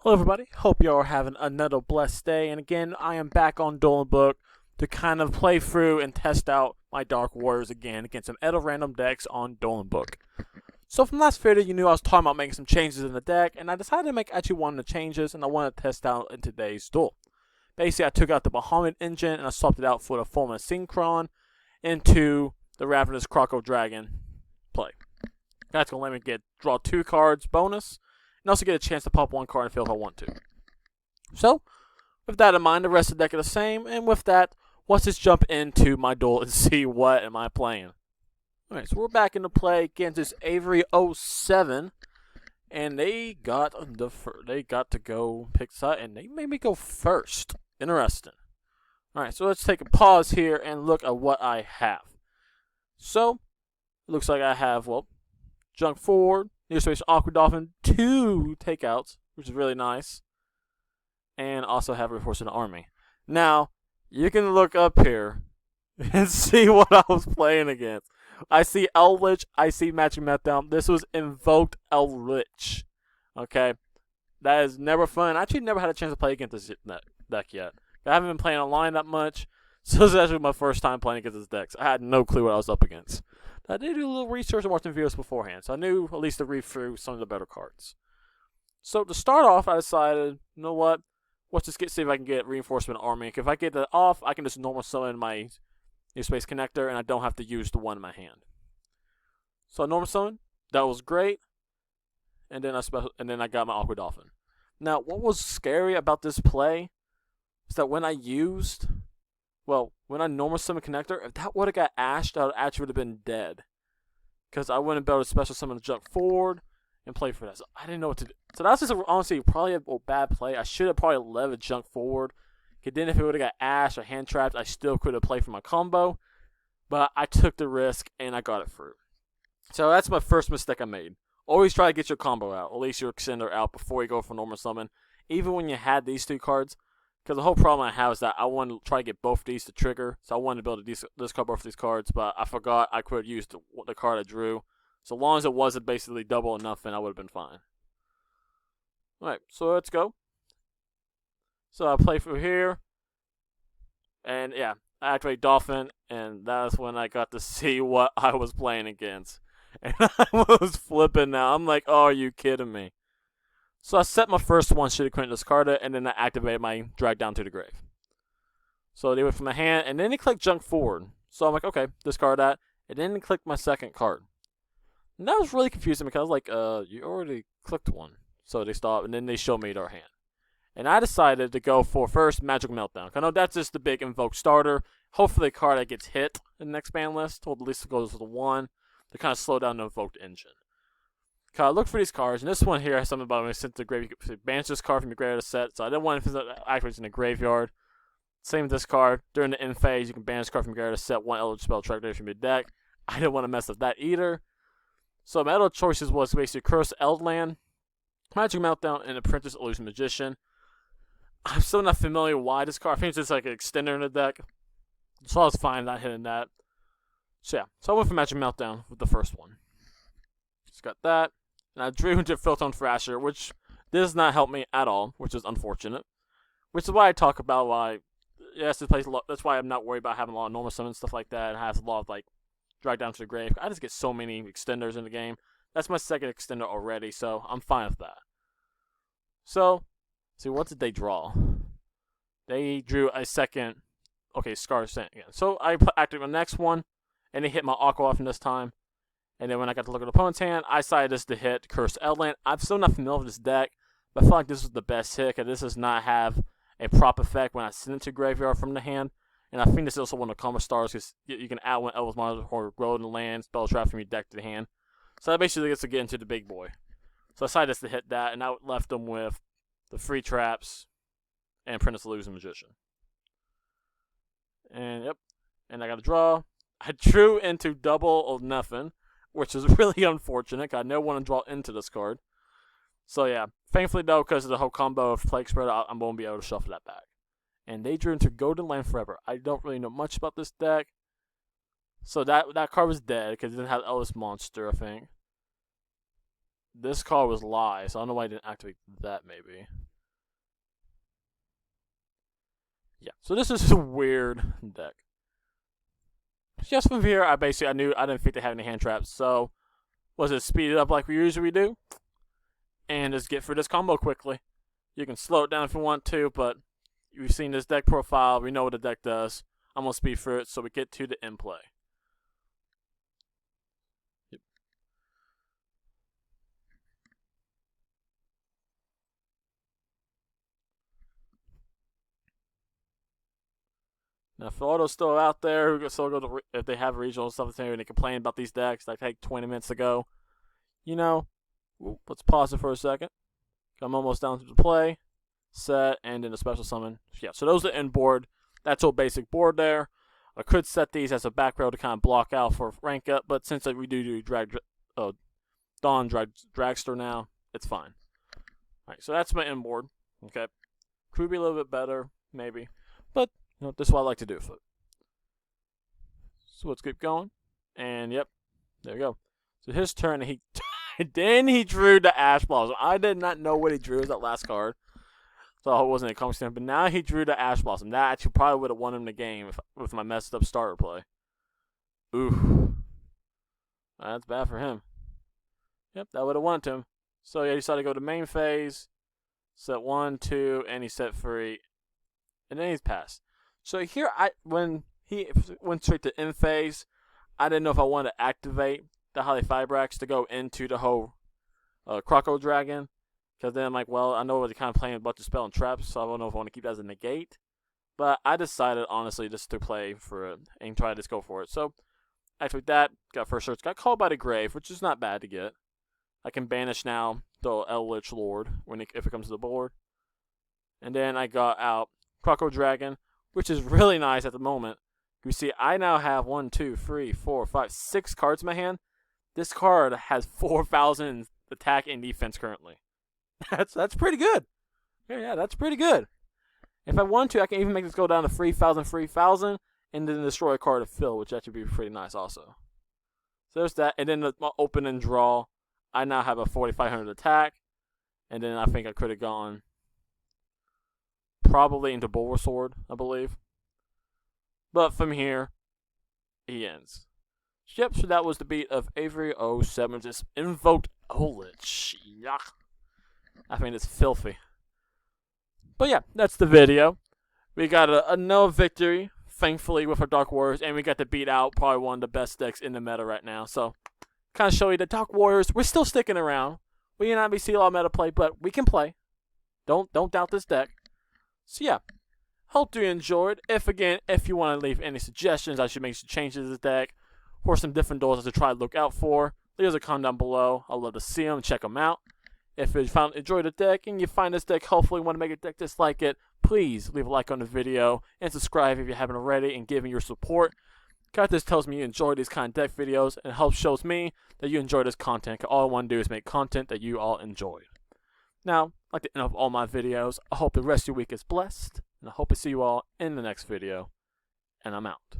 Hello everybody, hope you all are having another blessed day, and again, I am back on DuelingBook to kind of play through and test out my Dark Warriors again against some Eldlich random decks on DuelingBook. So from last video, you knew I was talking about making some changes in the deck, and I decided to make actually one of the changes, and I wanted to test out in today's duel. Basically, I took out the Bahamut engine, and I swapped it out for the Form of Synchron into the Ravenous Crocodile Dragon play. That's going to let me draw 2 cards bonus, and also get a chance to pop 1 card in the field if I want to. So, with that in mind, the rest of the deck is the same, and with that, let's just jump into my duel and see what am I playing. Alright, so we're back into play against this Avery 07, and they got to go pick side, and they made me go first. Interesting. Alright, so let's take a pause here and look at what I have. So, it looks like I have, well, Junk Forward, Near Space Aqua Dolphin, 2 takeouts, which is really nice. And also have Reinforcing the Army. Now, you can look up here and see what I was playing against. I see Eldlich, I see Magic Meltdown. This was Invoked Eldlich. Okay? That is never fun. I actually never had a chance to play against this deck yet. I haven't been playing online that much, so this is actually my first time playing against this deck. So I had no clue what I was up against. I did do a little research and watching videos beforehand, so I knew at least to read through some of the better cards. So to start off, I decided, you know what? Let's just see if I can get Reinforcement Army. If I get that off, I can just normal summon my New Space Connector, and I don't have to use the one in my hand. So I normal summon. That was great. And then I got my Aqua Dolphin. Now, what was scary about this play is that when I normal summon Connector, if that would have got Ash, that actually would have been dead. Because I wouldn't be able to special summon the Junk Forward and play for that. So I didn't know what to do. So that's just honestly probably a bad play. I should have probably led a Junk Forward. Because then if it would have got Ash or Hand Trapped, I still could have played for my combo. But I took the risk and I got it through. So that's my first mistake I made. Always try to get your combo out. At least your extender out before you go for normal summon. Even when you had these 2 cards. Because the whole problem I have is that I want to try to get both these to trigger. So I wanted to be able to discard both of these cards. But I forgot I could have used the card I drew. So long as it wasn't basically double or nothing, I would have been fine. Alright, so let's go. So I play through here. And yeah, I activate Dolphin. And that's when I got to see what I was playing against. And I was flipping now. I'm like, oh, are you kidding me? So I set my first one, should have couldn't discard it, and then I activated my Drag Down to the Grave. So they went from my hand, and then they clicked Junk Forward. So I'm like, okay, discard that. And then they clicked my second card. And that was really confusing because I was like, you already clicked one. So they stopped, and then they showed me their hand. And I decided to go for first Magic Meltdown. I know that's just the big Invoke starter. Hopefully a card that gets hit in the next ban list, or at least it goes with the 1 to kind of slow down the Invoked engine. I looked for these cards, and this one here has something about when I sent to the graveyard. You can banish this card from your graveyard set, so I didn't want to activate in the graveyard. Same with this card. During the end phase, you can banish this card from your graveyard set, 1 Eldlich spell trigger from your deck. I didn't want to mess with that either. So my other choices was basically Curse Eldland, Magic Meltdown, and Apprentice Illusion Magician. I'm still not familiar why this card. I think it's just like an extender in the deck. So I was fine not hitting that. So yeah, so I went for Magic Meltdown with the first one. Just got that. And I drew into Philtone Thrasher, which does not help me at all, which is unfortunate. Which is why I talk about why, yes, this plays a lot. That's why I'm not worried about having a lot of normal summon and stuff like that. And has a lot of like Drag Down to the Grave. I just get so many extenders in the game. That's my second extender already, so I'm fine with that. So, see, what did they draw? They drew a second. Okay, Scar Sent again. So I activated my next one, and they hit my Aqua off this time. And then when I got to look at the opponent's hand, I decided this to hit Cursed Eldland. I'm still not familiar with this deck, but I feel like this was the best hit, because this does not have a prop effect when I send it to graveyard from the hand. And I think this is also one of the combo stars, because you can add 1 Elvis Monitor or grow in the land, spell trap from your deck to the hand. So that basically gets to get into the big boy. So I decided this to hit that, and I left them with the free traps and Apprentice Illusion Magician. And yep, and I got a draw. I drew into double or nothing, which is really unfortunate, because I never want to draw into this card. So yeah, thankfully though, because of the whole combo of Plague Spread, I'm going to be able to shuffle that back. And they drew into Golden Land Forever. I don't really know much about this deck. So that card was dead, because it didn't have Elvis Monster, I think. This card was live, so I don't know why I didn't activate that, maybe. Yeah, so this is a weird deck. Just from here, I knew I didn't think they had any hand traps, so was it speed it up like we usually do, and just get through this combo quickly. You can slow it down if you want to, but you've seen this deck profile, we know what the deck does. I'm gonna speed through it so we get to the end play. Yep. Now, if all those still out there who still go to, if they have regional stuff and they complain about these decks like take 20 minutes ago, you know, let's pause it for a second. I'm almost down to the play, set, and then a special summon. Yeah, so those are the end board. That's all basic board there. I could set these as a back row to kind of block out for rank up, but since we do Dragster now, it's fine. Alright, so that's my end board. Okay. Could be a little bit better, maybe. But, you know, this is what I like to do for it. So let's keep going. And, yep, there we go. So his turn, and then he drew the Ash Blossom. I did not know what he drew as that last card. So it wasn't a constant, but now he drew the Ash Blossom. That actually probably would have won him the game with my messed up starter play. Ooh. That's bad for him. Yep, that would have won to him. So yeah, he decided to go to main phase. Set 1, 2, and he set 3. And then he's passed. So here, when he went straight to end phase, I didn't know if I wanted to activate the Holly Fibrax to go into the whole Croco Dragon. Because then I'm like, well, I know they're kind of playing a bunch of spell and traps, so I don't know if I want to keep that as a negate. But I decided, honestly, just to play for it and try to just go for it. So, after that, got first search, got called by the grave, which is not bad to get. I can banish now the Eldlich Lord if it comes to the board. And then I got out Croco Dragon, which is really nice at the moment. You see, I now have 1, 2, 3, 4, 5, 6 cards in my hand. This card has 4,000 attack and defense currently. That's pretty good. Yeah, that's pretty good. If I want to, I can even make this go down to 3,000, 3,000, and then destroy a card to fill, which actually be pretty nice also. So there's that, and then the open and draw. I now have a 4,500 attack, and then I think I could have gone probably into Bulwer Sword, I believe. But from here, he ends. Yep, so that was the beat of Avery 07, just Invoked Eldlich. Yuck. I mean, it's filthy. But yeah, that's the video. We got another victory, thankfully, with our Dark Warriors, and we got to beat out probably one of the best decks in the meta right now. So, kind of show you that Dark Warriors, we're still sticking around. We may not be seeing a lot of meta play, but we can play. Don't doubt this deck. So yeah, hope you enjoyed. If you want to leave any suggestions, I should make some changes to the deck, or some different duels to try to look out for, leave a comment down below. I'd love to see them, check them out. If you enjoyed the deck and you find this deck helpful, you want to make a deck just like it, please leave a like on the video and subscribe if you haven't already, and give me your support. This tells me you enjoy these kind of deck videos, and it helps shows me that you enjoy this content. All I want to do is make content that you all enjoy. Now, I'd like to end off all my videos. I hope the rest of your week is blessed, and I hope to see you all in the next video. And I'm out.